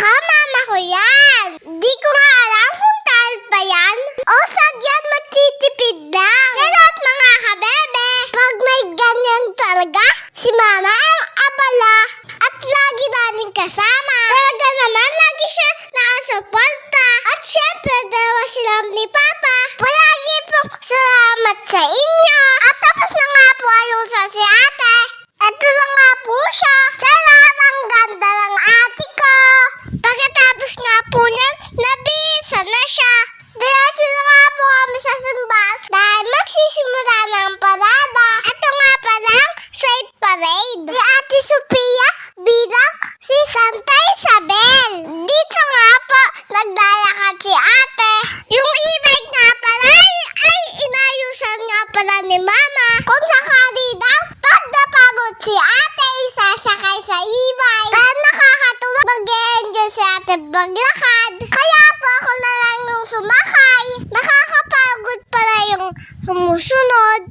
Baka mama ko yan. Di ko nga alam kung talent ba yan. O sagyan magtitipid lang. Charot mga kabebe. Pag may ganyan talaga, si mama ang abala at lagi namin kasama. Talaga naman lagi siya nakasuporta. At syempre dalawa silang ni Papa. Palagi pong salamat sa inyo. At tapos na nga po alusa si ate. Ito na nga po siya. Charot, ang ganda ng ate ko. Pagkatapos nga po niyan, nabisa na siya. Diretso na nga po kami sa simbahan dahil magsisimula ng parada. Ito nga palang side parade. Si Ate Sophia bilang si Santa Isabel. Dito nga po, naglalakad si ate. Yung e-bike nga pala ay inayusan nga pala ni mama. Kung sakali daw, pag napagod si ate, isasakay sa e-bike. Kaya nakakatuwa mag-enjoy si ate maglakad. Kaya po ako na lang yung sumakay. Nakakapagod pala yung sumusunod.